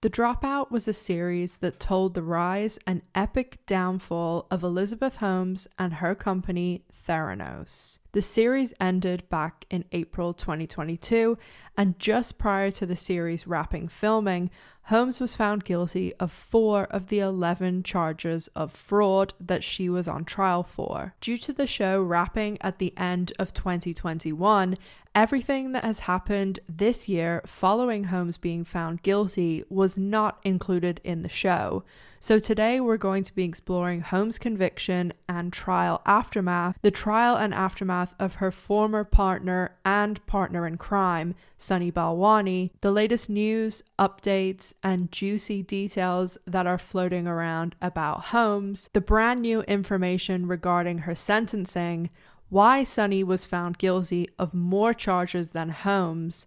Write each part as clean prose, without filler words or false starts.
The Dropout was a series that told the rise and epic downfall of Elizabeth Holmes and her company, Theranos. The series ended back in April 2022, and just prior to the series wrapping filming, Holmes was found guilty of 4 of the 11 charges of fraud that she was on trial for. Due to the show wrapping at the end of 2021, everything that has happened this year following Holmes being found guilty was not included in the show. So today we're going to be exploring Holmes' conviction and trial aftermath, the trial and aftermath of her former partner and partner in crime, Holmes Balwani, the latest news, updates, and juicy details that are floating around about Holmes, the brand new information regarding her sentencing, why Sonny was found guilty of more charges than Holmes,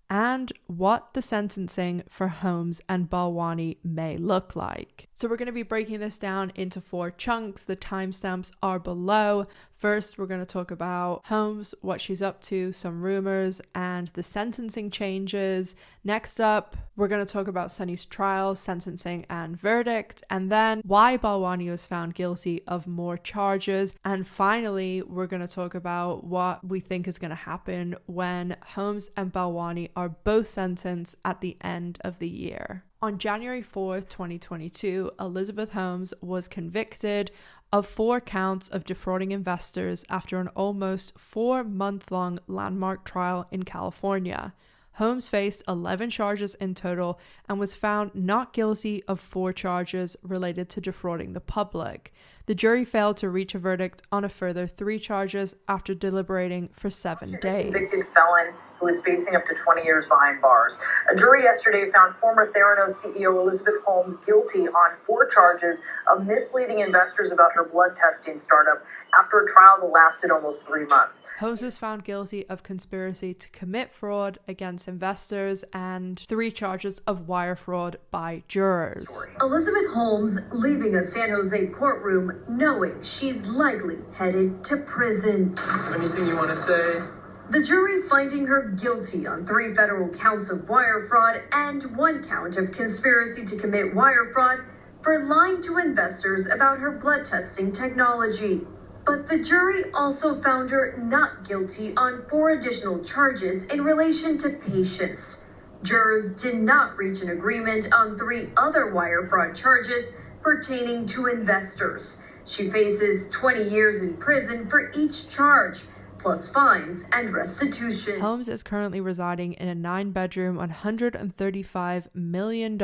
and what the sentencing for Holmes and Balwani may look like. So we're going to be breaking this down into 4 chunks. The timestamps are below. First, we're going to talk about Holmes, what she's up to, some rumors, and the sentencing changes. Next up, we're going to talk about Sonny's trial, sentencing, and verdict, and then why Balwani was found guilty of more charges. And finally, we're going to talk about what we think is going to happen when Holmes and Balwani are both sentenced at the end of the year. On January 4th, 2022, Elizabeth Holmes was convicted of 4 counts of defrauding investors after an almost 4-month-long landmark trial in California. Holmes faced 11 charges in total and was found not guilty of 4 charges related to defrauding the public. The jury failed to reach a verdict on a further 3 charges after deliberating for 7 days. A convicted felon who is facing up to 20 years behind bars. A jury yesterday found former Theranos CEO Elizabeth Holmes guilty on 4 charges of misleading investors about her blood testing startup after a trial that lasted almost 3 months. Holmes was found guilty of conspiracy to commit fraud against investors and 3 charges of wire fraud by jurors. Elizabeth Holmes leaving a San Jose courtroom knowing she's likely headed to prison. Anything you want to say? The jury finding her guilty on 3 federal counts of wire fraud and 1 count of conspiracy to commit wire fraud for lying to investors about her blood testing technology. But the jury also found her not guilty on 4 additional charges in relation to patients. Jurors did not reach an agreement on 3 other wire fraud charges pertaining to investors. She faces 20 years in prison for each charge, plus fines and restitution. Holmes is currently residing in a 9-bedroom, $135 million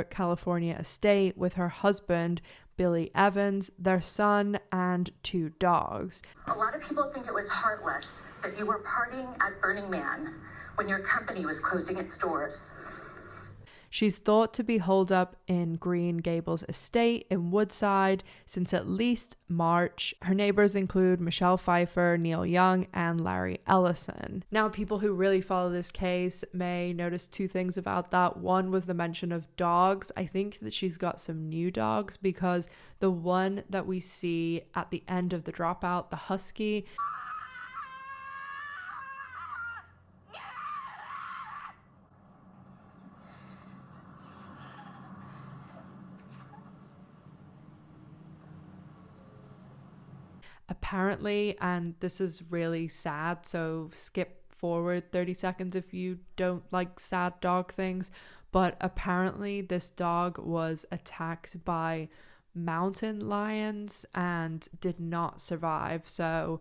California estate with her husband, Billy Evans, their son, and 2 dogs. A lot of people think it was heartless that you were partying at Burning Man when your company was closing its doors. She's thought to be holed up in Green Gables estate in Woodside since at least March. Her neighbors include Michelle Pfeiffer, Neil Young, and Larry Ellison. Now, people who really follow this case may notice 2 things about that. One was the mention of dogs. I think that she's got some new dogs because the one that we see at the end of The Dropout, the husky, apparently, and this is really sad, so skip forward 30 seconds if you don't like sad dog things, but apparently this dog was attacked by mountain lions and did not survive. So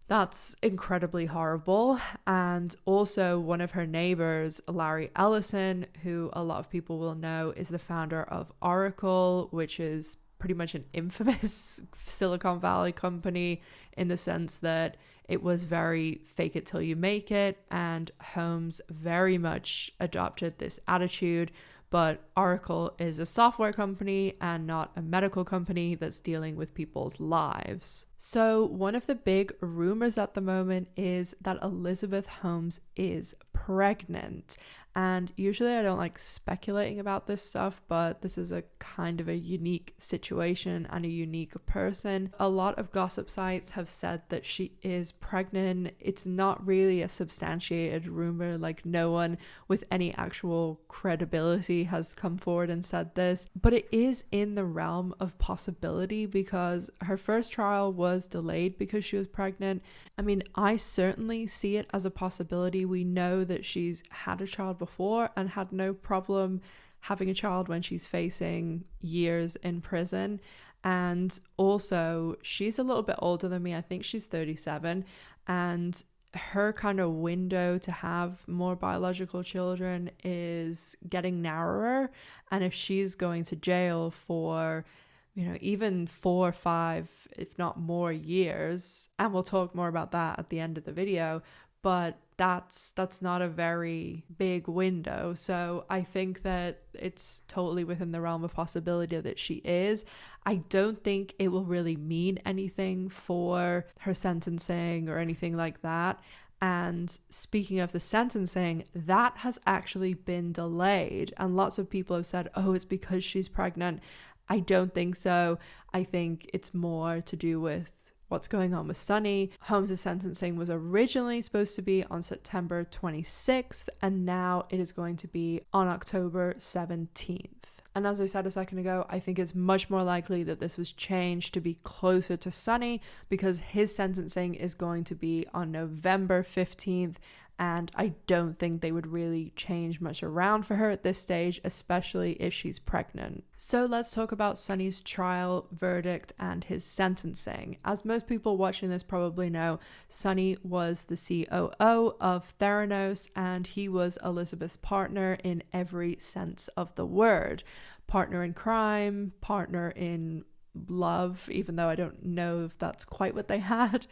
that's incredibly horrible. And also one of her neighbors, Larry Ellison, who a lot of people will know is the founder of Oracle, which is pretty much an infamous Silicon Valley company in the sense that it was very fake it till you make it, and Holmes very much adopted this attitude. But Oracle is a software company and not a medical company that's dealing with people's lives. So one of the big rumors at the moment is that Elizabeth Holmes is pregnant. And usually I don't like speculating about this stuff, but this is a kind of a unique situation and a unique person. A lot of gossip sites have said that she is pregnant. It's not really a substantiated rumor, like no one with any actual credibility has come forward and said this, but it is in the realm of possibility because her first trial was delayed because she was pregnant. I mean, I certainly see it as a possibility. We know that she's had a child before and had no problem having a child when she's facing years in prison. And also, she's a little bit older than me. I think she's 37, and her kind of window to have more biological children is getting narrower. And if she's going to jail for, you know, even 4 or 5, if not more years, and we'll talk more about that at the end of the video, but that's not a very big window. So I think that it's totally within the realm of possibility that she is. I don't think it will really mean anything for her sentencing or anything like that. And speaking of the sentencing, that has actually been delayed. And lots of people have said, oh, it's because she's pregnant. I don't think so. I think it's more to do with what's going on with Sunny. Holmes' sentencing was originally supposed to be on September 26th, and now it is going to be on October 17th. And as I said a second ago, I think it's much more likely that this was changed to be closer to Sunny because his sentencing is going to be on November 15th. And I don't think they would really change much around for her at this stage, especially if she's pregnant. So let's talk about Sunny's trial, verdict, and his sentencing. As most people watching this probably know, Sunny was the COO of Theranos, and he was Elizabeth's partner in every sense of the word. Partner in crime, partner in love, even though I don't know if that's quite what they had,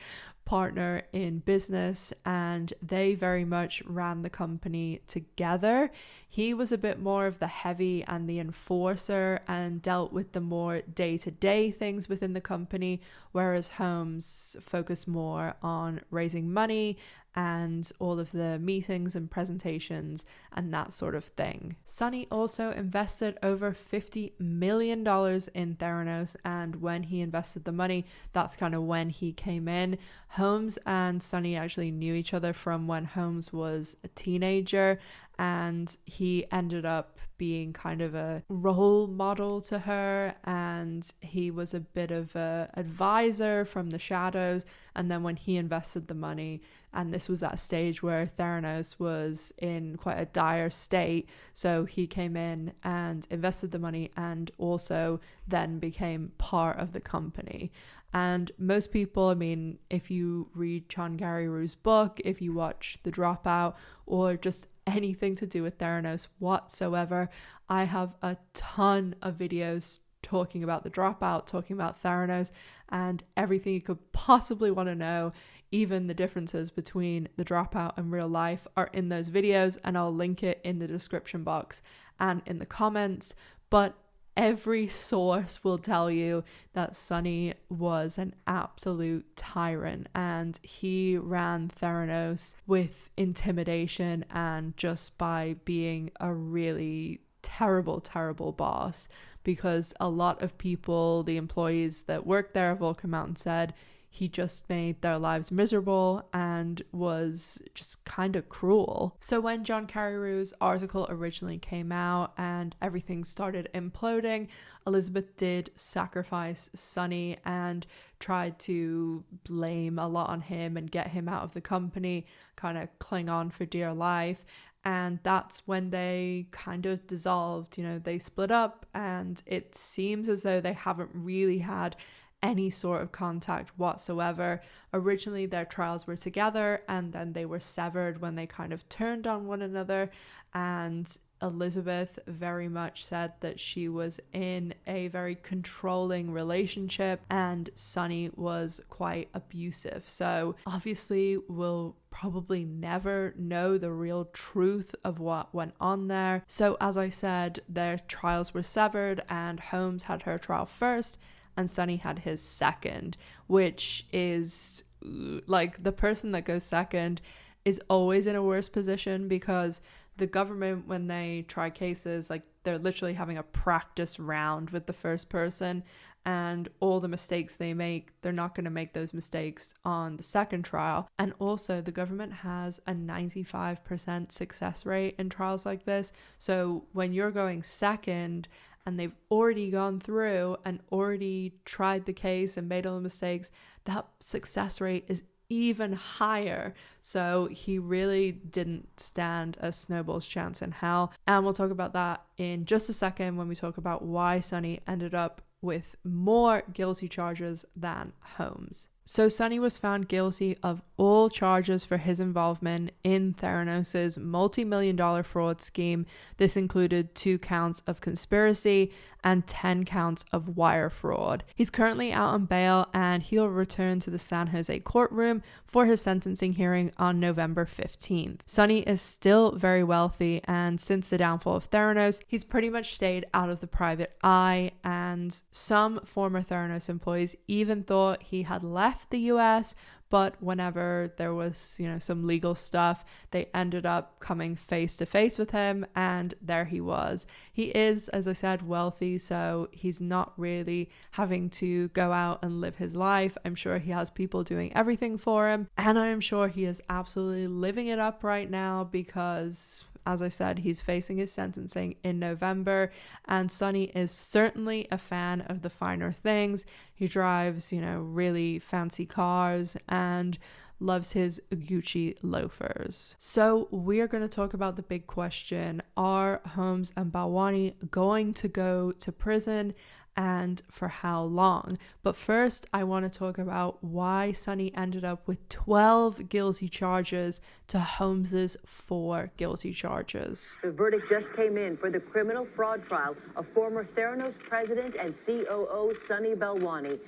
partner in business, and they very much ran the company together. He was a bit more of the heavy and the enforcer and dealt with the more day-to-day things within the company, whereas Holmes focused more on raising money and all of the meetings and presentations and that sort of thing. Sunny also invested over $50 million in Theranos, and when he invested the money, that's kind of when he came in. Holmes and Sunny actually knew each other from when Holmes was a teenager, and he ended up being kind of a role model to her, and he was a bit of a advisor from the shadows. And then when he invested the money, and this was at a stage where Theranos was in quite a dire state, so he came in and invested the money and also then became part of the company. And most people, I mean, if you read John Gary Rue's book, if you watch The Dropout, or just anything to do with Theranos whatsoever, I have a ton of videos talking about The Dropout, talking about Theranos, and everything you could possibly want to know. Even the differences between The Dropout and real life are in those videos, and I'll link it in the description box and in the comments. But every source will tell you that Sunny was an absolute tyrant, and he ran Theranos with intimidation and just by being a really terrible boss, because a lot of people, the employees that worked there, have all come out and said he just made their lives miserable and was just kind of cruel. So when John Carreyrou's article originally came out and everything started imploding, Elizabeth did sacrifice Sunny and tried to blame a lot on him and get him out of the company, kind of cling on for dear life. And that's when they kind of dissolved. You know, they split up, and it seems as though they haven't really had any sort of contact whatsoever. Originally their trials were together, and then they were severed when they kind of turned on one another. And Elizabeth very much said that she was in a very controlling relationship, and Sunny was quite abusive. So obviously we'll probably never know the real truth of what went on there. So as I said, their trials were severed, and Holmes had her trial first and Sunny had his second, which is like, the person that goes second is always in a worse position because the government, when they try cases, like they're literally having a practice round with the first person, and all the mistakes they make, they're not going to make those mistakes on the second trial. And also the government has a 95% success rate in trials like this. So when you're going second and they've already gone through and already tried the case and made all the mistakes, that success rate is even higher. So he really didn't stand a snowball's chance in hell. And we'll talk about that in just a second when we talk about why Sonny ended up with more guilty charges than Holmes. So Sonny was found guilty of all charges for his involvement in Theranos' multi-million-dollar fraud scheme. This included 2 counts of conspiracy and 10 counts of wire fraud. He's currently out on bail and he'll return to the San Jose courtroom for his sentencing hearing on November 15th. Sonny is still very wealthy, and since the downfall of Theranos, he's pretty much stayed out of the private eye, and some former Theranos employees even thought he had left the US, but whenever there was, some legal stuff, they ended up coming face to face with him, and there he was. He is, as I said, wealthy, so he's not really having to go out and live his life. I'm sure he has people doing everything for him, and I am sure he is absolutely living it up right now because, as I said, he's facing his sentencing in November, and Sonny is certainly a fan of the finer things. He drives, really fancy cars and loves his Gucci loafers. So we are going to talk about the big question: are Holmes and Balwani going to go to prison, and for how long? But first, I want to talk about why Sonny ended up with 12 guilty charges to Holmes's 4 guilty charges. The verdict just came in for the criminal fraud trial of former Theranos president and COO Sonny Balwani.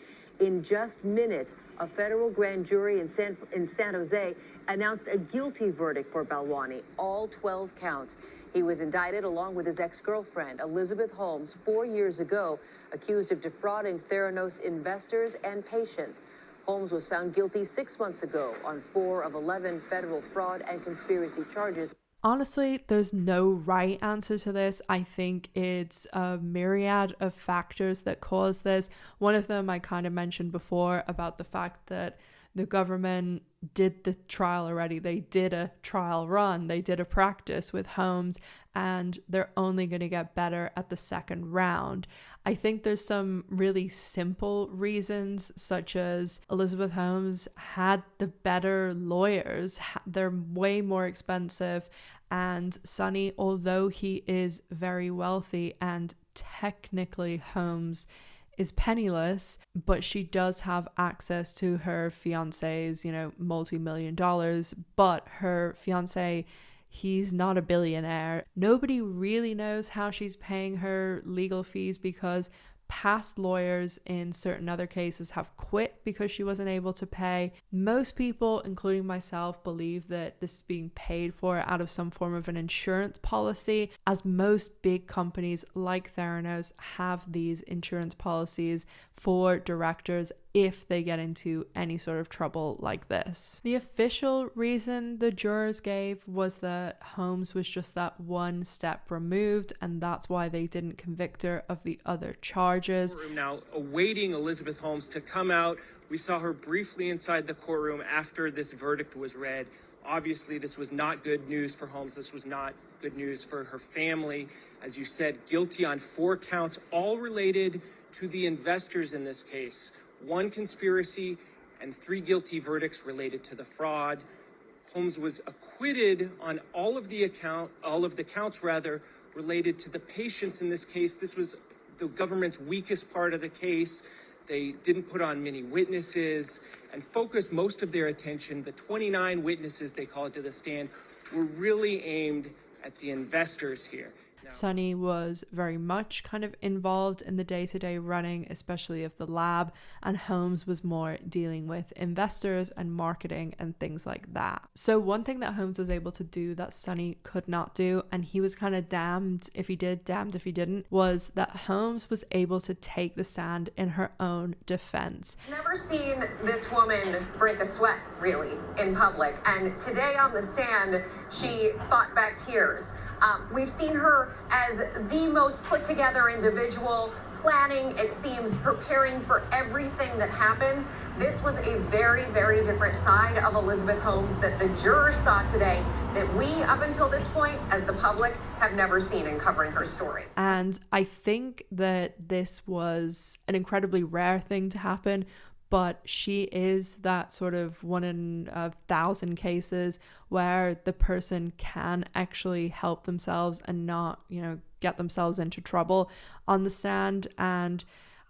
In just minutes, a federal grand jury in San Jose announced a guilty verdict for Balwani, all 12 counts. He was indicted along with his ex-girlfriend, Elizabeth Holmes, 4 years ago, accused of defrauding Theranos investors and patients. Holmes was found guilty 6 months ago on 4 of 11 federal fraud and conspiracy charges. Honestly, there's no right answer to this. I think it's a myriad of factors that cause this. One of them I kind of mentioned before about the fact that the government did the trial already. They did a trial run. They did a practice with Holmes, and they're only going to get better at the second round. I think there's some really simple reasons, such as Elizabeth Holmes had the better lawyers. They're way more expensive. And Sonny, although he is very wealthy and technically Holmes is penniless, but she does have access to her fiance's, multi-million dollars, but her fiance, he's not a billionaire. Nobody really knows how she's paying her legal fees because past lawyers in certain other cases have quit because she wasn't able to pay. Most people, including myself, believe that this is being paid for out of some form of an insurance policy, as most big companies like Theranos have these insurance policies for directors if they get into any sort of trouble like this. The official reason the jurors gave was that Holmes was just that one step removed, and that's why they didn't convict her of the other charges. Now awaiting Elizabeth Holmes to come out. We saw her briefly inside the courtroom after this verdict was read. Obviously, this was not good news for Holmes. This was not good news for her family. As you said, guilty on 4 counts, all related to the investors in this case. 1 conspiracy and 3 guilty verdicts related to the fraud. Holmes was acquitted on all of the counts related to the patients in this case. This was the government's weakest part of the case. They didn't put on many witnesses and focused most of their attention. The 29 witnesses they called to the stand were really aimed at the investors here. Sunny was very much kind of involved in the day-to-day running, especially of the lab, and Holmes was more dealing with investors and marketing and things like that. So one thing that Holmes was able to do that Sunny could not do, and he was kind of damned if he did, damned if he didn't, was that Holmes was able to take the stand in her own defense. Never seen this woman break a sweat, really, in public. And today on the stand, she fought back tears. We've seen her as the most put together individual, planning, it seems, preparing for everything that happens. This was a very, very different side of Elizabeth Holmes that the jurors saw today that we, up until this point, as the public, have never seen in covering her story. And I think that this was an incredibly rare thing to happen, but she is that sort of 1 in 1,000 cases where the person can actually help themselves and not, get themselves into trouble on the stand. And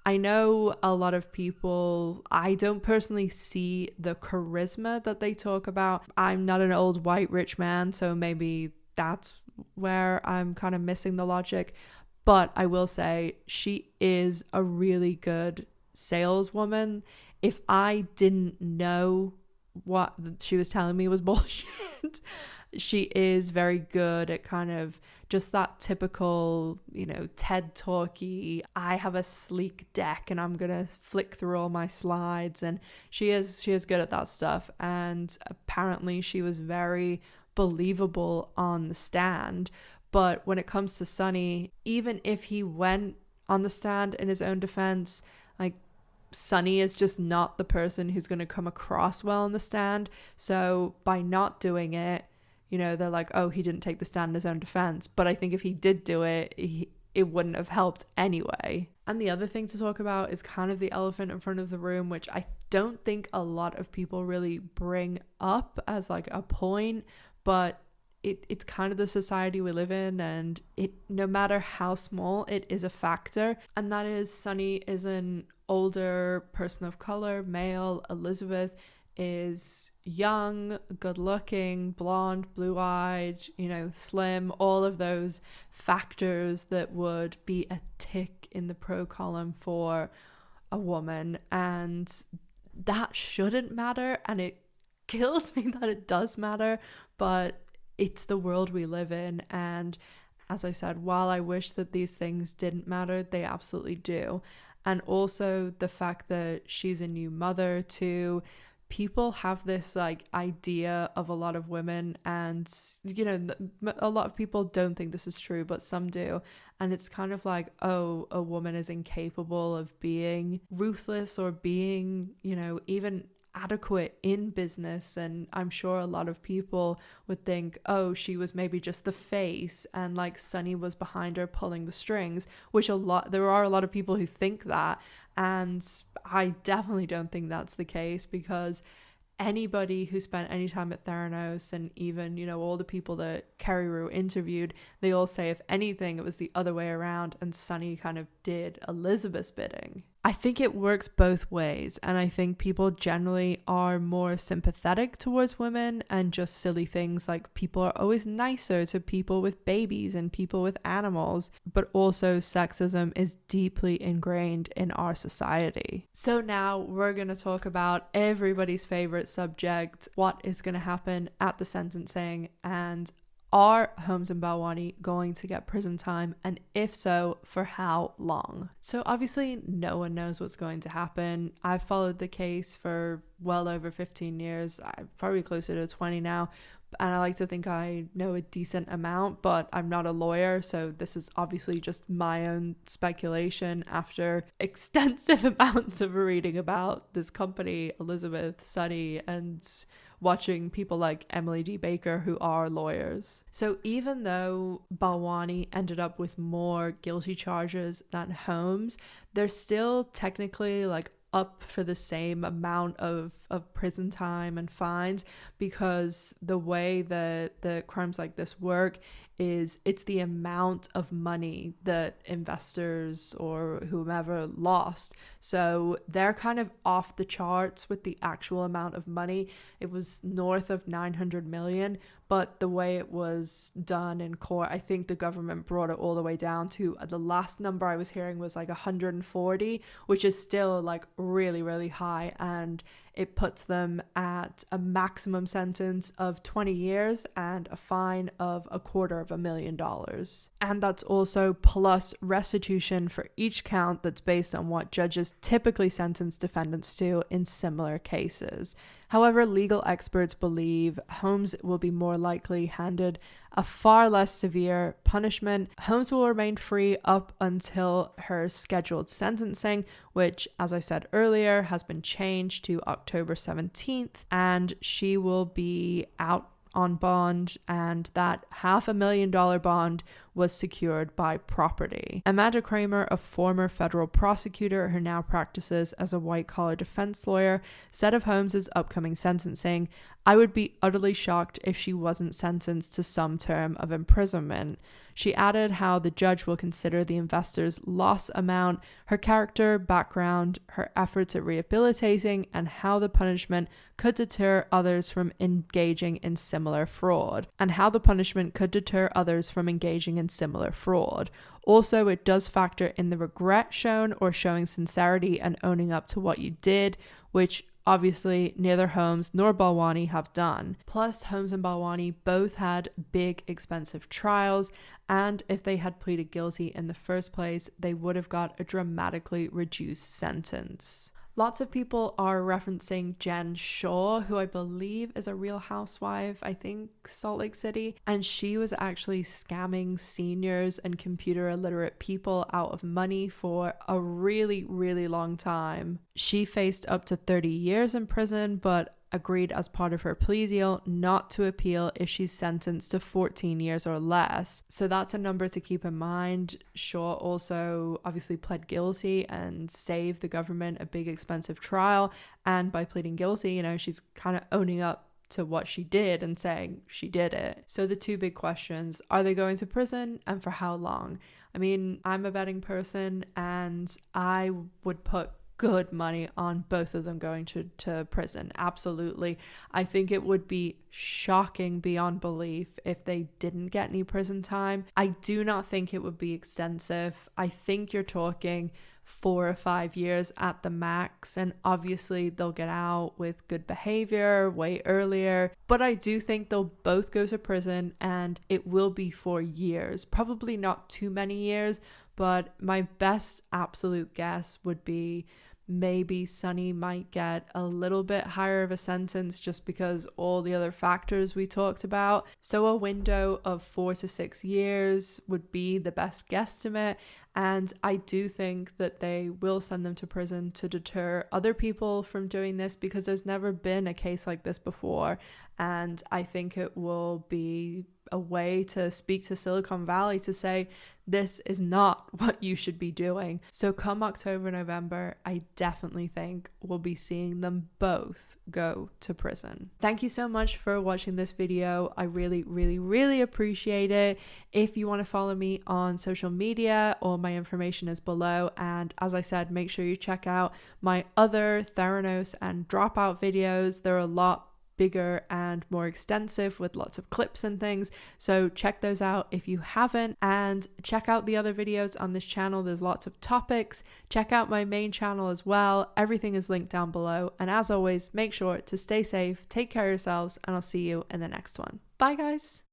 I know a lot of people, I don't personally see the charisma that they talk about. I'm not an old white rich man, so maybe that's where I'm kind of missing the logic. But I will say she is a really good saleswoman. If I didn't know what she was telling me was bullshit, she is very good at kind of just that typical, TED talky, I have a sleek deck and I'm gonna flick through all my slides, and she is good at that stuff. And apparently she was very believable on the stand. But when it comes to Sunny, even if he went on the stand in his own defense, like, Sunny is just not the person who's going to come across well on the stand. So by not doing it, they're like, oh, he didn't take the stand in his own defense. But I think if he did do it, it wouldn't have helped anyway. And the other thing to talk about is kind of the elephant in front of the room, which I don't think a lot of people really bring up as like a point, but it's kind of the society we live in, and it, no matter how small, it is a factor. And that is, Sunny is an older person of color, male. Elizabeth is young, good looking, blonde, blue-eyed, slim, all of those factors that would be a tick in the pro column for a woman. And that shouldn't matter, and it kills me that it does matter, but it's the world we live in. And as I said, while I wish that these things didn't matter, they absolutely do. And also the fact that she's a new mother too. People have this like idea of a lot of women, and a lot of people don't think this is true, but some do. And it's kind of like, oh, a woman is incapable of being ruthless or being, even adequate in business. And I'm sure a lot of people would think, oh, she was maybe just the face and like Sunny was behind her pulling the strings, which there are a lot of people who think that, and I definitely don't think that's the case, because anybody who spent any time at Theranos, and even all the people that Kerry Rue interviewed, they all say if anything it was the other way around, and Sunny kind of did Elizabeth's bidding. I think it works both ways, and I think people generally are more sympathetic towards women, and just silly things like people are always nicer to people with babies and people with animals, but also sexism is deeply ingrained in our society. So now we're going to talk about everybody's favorite subject, what is going to happen at the sentencing, and are Holmes and Balwani going to get prison time, and if so, for how long? So obviously no one knows what's going to happen. I've followed the case for well over 15 years, I'm probably closer to 20 now, and I like to think I know a decent amount, but I'm not a lawyer, so this is obviously just my own speculation after extensive amounts of reading about this company, Elizabeth, Sunny, and watching people like Emily D. Baker who are lawyers. So even though Balwani ended up with more guilty charges than Holmes, they're still technically like up for the same amount of prison time and fines, because the way that the crimes like this work is it's the amount of money that investors or whomever lost. So they're kind of off the charts with the actual amount of money. It was north of 900 million, but the way it was done in court, I think the government brought it all the way down to, the last number I was hearing was like 140, which is still like really, really high, and it puts them at a maximum sentence of 20 years and a fine of $250,000. And that's also plus restitution for each count that's based on what judges typically sentence defendants to in similar cases. However, legal experts believe Holmes will be more likely handed a far less severe punishment. Holmes will remain free up until her scheduled sentencing, which, as I said earlier, has been changed to October 17th, and she will be out on bond, and that $500,000 bond was secured by property. Amanda Kramer, a former federal prosecutor who now practices as a white-collar defense lawyer, said of Holmes's upcoming sentencing, "I would be utterly shocked if she wasn't sentenced to some term of imprisonment." She added how the judge will consider the investor's loss amount, her character, background, her efforts at rehabilitating, and how the punishment could deter others from engaging in similar fraud. Also, it does factor in the regret shown or showing sincerity and owning up to what you did, which obviously neither Holmes nor Balwani have done. Plus, Holmes and Balwani both had big, expensive trials, and if they had pleaded guilty in the first place, they would have got a dramatically reduced sentence. Lots of people are referencing Jen Shaw, who I believe is a Real Housewife, I think Salt Lake City, and she was actually scamming seniors and computer illiterate people out of money for a really, really long time. She faced up to 30 years in prison, but agreed as part of her plea deal not to appeal if she's sentenced to 14 years or less. So that's a number to keep in mind. Shaw also obviously pled guilty and saved the government a big expensive trial, and by pleading guilty, she's kind of owning up to what she did and saying she did it. So the two big questions: are they going to prison, and for how long? I mean, I'm a betting person, and I would put good money on both of them going to prison. Absolutely. I think it would be shocking beyond belief if they didn't get any prison time. I do not think it would be extensive. I think you're talking 4 or 5 years at the max, and obviously they'll get out with good behavior way earlier, but I do think they'll both go to prison, and it will be for years, probably not too many years, but my best absolute guess would be maybe Sonny might get a little bit higher of a sentence just because all the other factors we talked about. So a window of 4 to 6 years would be the best guesstimate. And I do think that they will send them to prison to deter other people from doing this, because there's never been a case like this before. And I think it will be a way to speak to Silicon Valley to say, this is not what you should be doing. So come October, November, I definitely think we'll be seeing them both go to prison. Thank you so much for watching this video. I really, really, really appreciate it. If you want to follow me on social media, all my information is below. And as I said, make sure you check out my other Theranos and Dropout videos. They're a lot bigger and more extensive with lots of clips and things, so check those out if you haven't, and check out the other videos on this channel. There's lots of topics. Check out my main channel as well. Everything is linked down below, and as always, make sure to stay safe, take care of yourselves, and I'll see you in the next one. Bye guys.